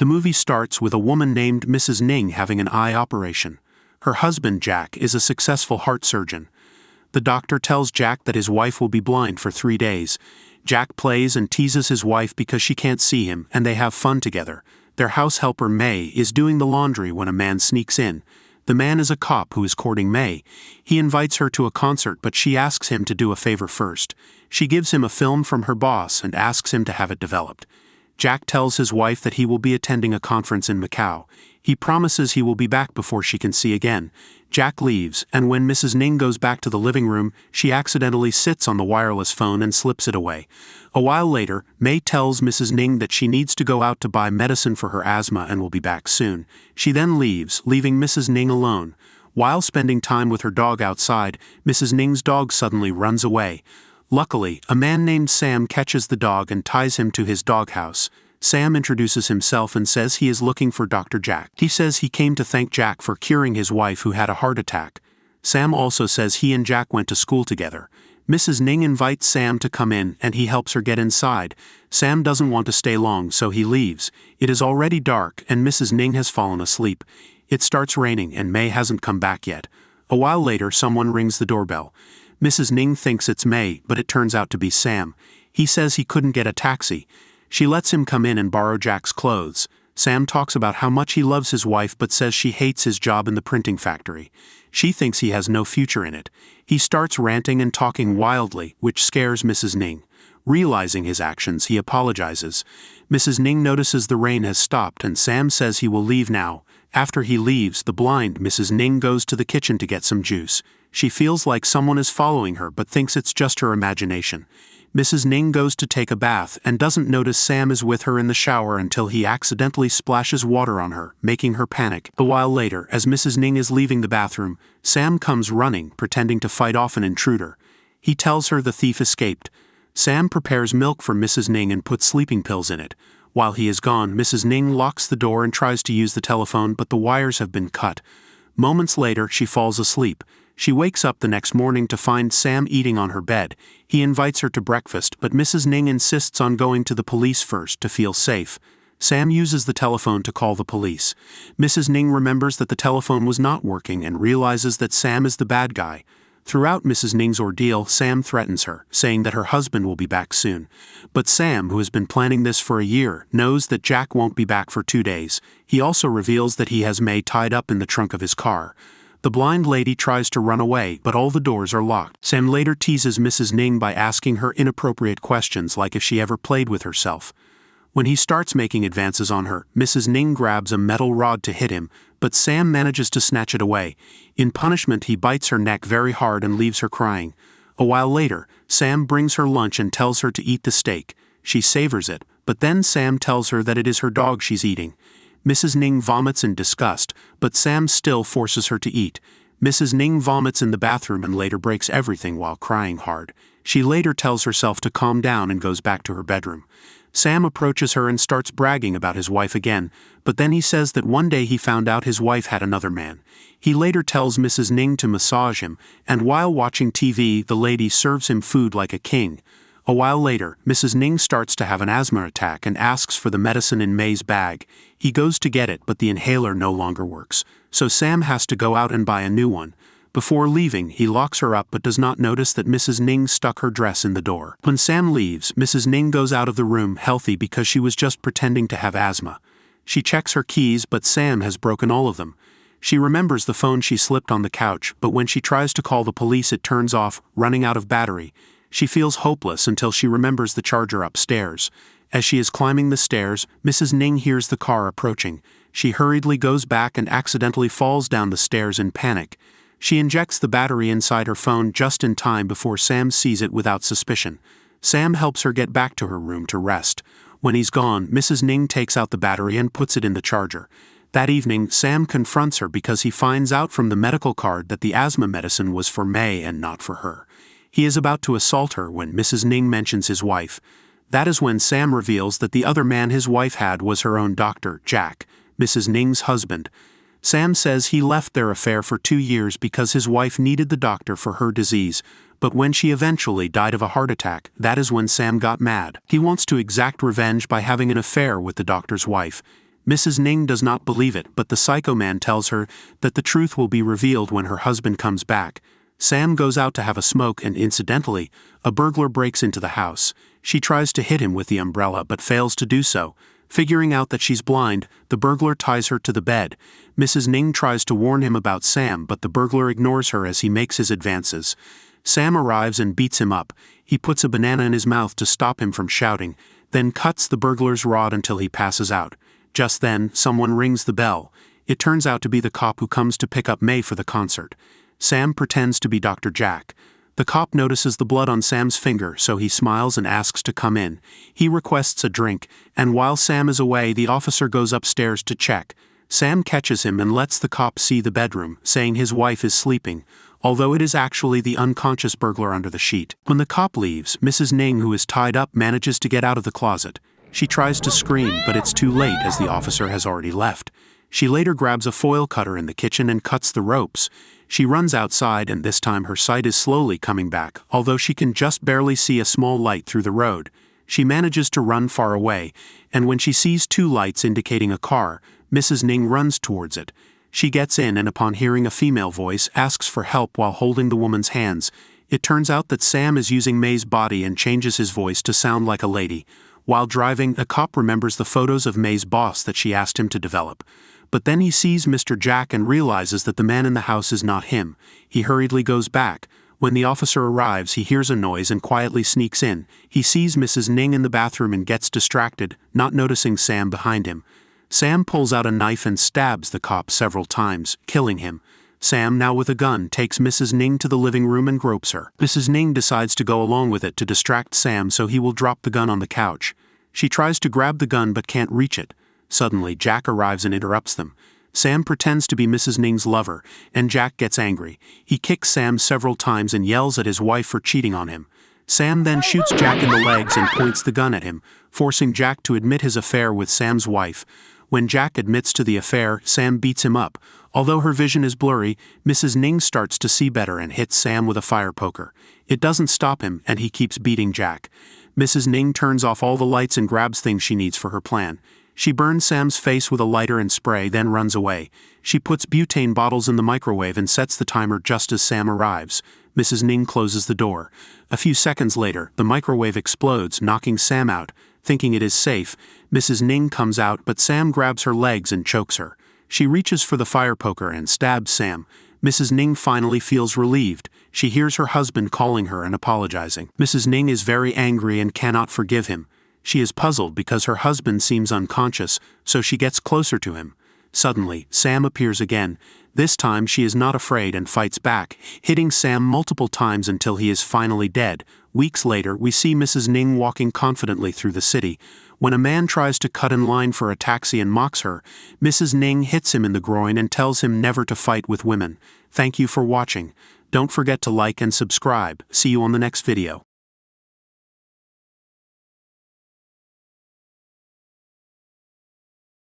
The movie starts with a woman named Mrs. Ning having an eye operation. Her husband, Jack, is a successful heart surgeon. The doctor tells Jack that his wife will be blind for 3 days. Jack plays and teases his wife because she can't see him, and they have fun together. Their house helper, May, is doing the laundry when a man sneaks in. The man is a cop who is courting May. He invites her to a concert, but she asks him to do a favor first. She gives him a film from her boss and asks him to have it developed. Jack tells his wife that he will be attending a conference in Macau. He promises he will be back before she can see again. Jack leaves, and when Mrs. Ning goes back to the living room, she accidentally sits on the wireless phone and slips it away. A while later, May tells Mrs. Ning that she needs to go out to buy medicine for her asthma and will be back soon. She then leaves, leaving Mrs. Ning alone. While spending time with her dog outside, Mrs. Ning's dog suddenly runs away. Luckily, a man named Sam catches the dog and ties him to his doghouse. Sam introduces himself and says he is looking for Dr. Jack. He says he came to thank Jack for curing his wife who had a heart attack. Sam also says he and Jack went to school together. Mrs. Ning invites Sam to come in and he helps her get inside. Sam doesn't want to stay long, so he leaves. It is already dark and Mrs. Ning has fallen asleep. It starts raining and May hasn't come back yet. A while later, someone rings the doorbell. Mrs. Ning thinks it's May, but it turns out to be Sam. He says he couldn't get a taxi. She lets him come in and borrow Jack's clothes. Sam talks about how much he loves his wife but says she hates his job in the printing factory. She thinks he has no future in it. He starts ranting and talking wildly, which scares Mrs. Ning. Realizing his actions, he apologizes. Mrs. Ning notices the rain has stopped and Sam says he will leave now. After he leaves, the blind Mrs. Ning goes to the kitchen to get some juice. She feels like someone is following her but thinks it's just her imagination. Mrs. Ning goes to take a bath and doesn't notice Sam is with her in the shower until he accidentally splashes water on her, making her panic. A while later, as Mrs. Ning is leaving the bathroom, Sam comes running, pretending to fight off an intruder. He tells her the thief escaped. Sam prepares milk for Mrs. Ning and puts sleeping pills in it. While he is gone, Mrs. Ning locks the door and tries to use the telephone, but the wires have been cut. Moments later, she falls asleep. She wakes up the next morning to find Sam eating on her bed. He invites her to breakfast, but Mrs. Ning insists on going to the police first to feel safe. Sam uses the telephone to call the police. Mrs. Ning remembers that the telephone was not working and realizes that Sam is the bad guy. Throughout Mrs. Ning's ordeal, Sam threatens her, saying that her husband will be back soon. But Sam, who has been planning this for a year, knows that Jack won't be back for 2 days. He also reveals that he has May tied up in the trunk of his car. The blind lady tries to run away, but all the doors are locked. Sam later teases Mrs. Ning by asking her inappropriate questions like if she ever played with herself. When he starts making advances on her, Mrs. Ning grabs a metal rod to hit him, but Sam manages to snatch it away. In punishment, he bites her neck very hard and leaves her crying. A while later, Sam brings her lunch and tells her to eat the steak. She savors it, but then Sam tells her that it is her dog she's eating. Mrs. Ning vomits in disgust, but Sam still forces her to eat. Mrs. Ning vomits in the bathroom and later breaks everything while crying hard. She later tells herself to calm down and goes back to her bedroom. Sam approaches her and starts bragging about his wife again, but then he says that one day he found out his wife had another man. He later tells Mrs. Ning to massage him, and while watching TV, the lady serves him food like a king. A while later, Mrs. Ning starts to have an asthma attack and asks for the medicine in May's bag. He goes to get it, but the inhaler no longer works, so Sam has to go out and buy a new one. Before leaving, he locks her up but does not notice that Mrs. Ning stuck her dress in the door. When Sam leaves, Mrs. Ning goes out of the room healthy because she was just pretending to have asthma. She checks her keys, but Sam has broken all of them. She remembers the phone she slipped on the couch, but when she tries to call the police it turns off, running out of battery. She feels hopeless until she remembers the charger upstairs. As she is climbing the stairs, Mrs. Ning hears the car approaching. She hurriedly goes back and accidentally falls down the stairs in panic. She injects the battery inside her phone just in time before Sam sees it without suspicion. Sam helps her get back to her room to rest. When he's gone, Mrs. Ning takes out the battery and puts it in the charger. That evening, Sam confronts her because he finds out from the medical card that the asthma medicine was for May and not for her. He is about to assault her when Mrs. Ning mentions his wife. That is when Sam reveals that the other man his wife had was her own doctor, Jack, Mrs. Ning's husband. Sam says he left their affair for 2 years because his wife needed the doctor for her disease, but when she eventually died of a heart attack, that is when Sam got mad. He wants to exact revenge by having an affair with the doctor's wife. Mrs. Ning does not believe it, but the psycho man tells her that the truth will be revealed when her husband comes back. Sam goes out to have a smoke and, incidentally, a burglar breaks into the house. She tries to hit him with the umbrella but fails to do so. Figuring out that she's blind, the burglar ties her to the bed. Mrs. Ning tries to warn him about Sam, but the burglar ignores her as he makes his advances. Sam arrives and beats him up. He puts a banana in his mouth to stop him from shouting, then cuts the burglar's rod until he passes out. Just then, someone rings the bell. It turns out to be the cop who comes to pick up May for the concert. Sam pretends to be Dr. Jack. The cop notices the blood on Sam's finger, so he smiles and asks to come in. He requests a drink, and while Sam is away, the officer goes upstairs to check. Sam catches him and lets the cop see the bedroom, saying his wife is sleeping, although it is actually the unconscious burglar under the sheet. When the cop leaves, Mrs. Ning, who is tied up, manages to get out of the closet. She tries to scream, but it's too late as the officer has already left. She later grabs a foil cutter in the kitchen and cuts the ropes. She runs outside, and this time her sight is slowly coming back, although she can just barely see a small light through the road. She manages to run far away, and when she sees two lights indicating a car, Mrs. Ning runs towards it. She gets in and, upon hearing a female voice, asks for help while holding the woman's hands. It turns out that Sam is using May's body and changes his voice to sound like a lady. While driving, a cop remembers the photos of May's boss that she asked him to develop. But then he sees Mr. Jack and realizes that the man in the house is not him. He hurriedly goes back. When the officer arrives, he hears a noise and quietly sneaks in. He sees Mrs. Ning in the bathroom and gets distracted, not noticing Sam behind him. Sam pulls out a knife and stabs the cop several times, killing him. Sam, now with a gun, takes Mrs. Ning to the living room and gropes her. Mrs. Ning decides to go along with it to distract Sam so he will drop the gun on the couch. She tries to grab the gun but can't reach it. Suddenly, Jack arrives and interrupts them. Sam pretends to be Mrs. Ning's lover, and Jack gets angry. He kicks Sam several times and yells at his wife for cheating on him. Sam then shoots Jack in the legs and points the gun at him, forcing Jack to admit his affair with Sam's wife. When Jack admits to the affair, Sam beats him up. Although her vision is blurry, Mrs. Ning starts to see better and hits Sam with a fire poker. It doesn't stop him, and he keeps beating Jack. Mrs. Ning turns off all the lights and grabs things she needs for her plan. She burns Sam's face with a lighter and spray, then runs away. She puts butane bottles in the microwave and sets the timer just as Sam arrives. Mrs. Ning closes the door. A few seconds later, the microwave explodes, knocking Sam out. Thinking it is safe, Mrs. Ning comes out, but Sam grabs her legs and chokes her. She reaches for the fire poker and stabs Sam. Mrs. Ning finally feels relieved. She hears her husband calling her and apologizing. Mrs. Ning is very angry and cannot forgive him. She is puzzled because her husband seems unconscious, so she gets closer to him. Suddenly, Sam appears again. This time she is not afraid and fights back, hitting Sam multiple times until he is finally dead. Weeks later, we see Mrs. Ning walking confidently through the city. When a man tries to cut in line for a taxi and mocks her, Mrs. Ning hits him in the groin and tells him never to fight with women. Thank you for watching. Don't forget to like and subscribe. See you on the next video.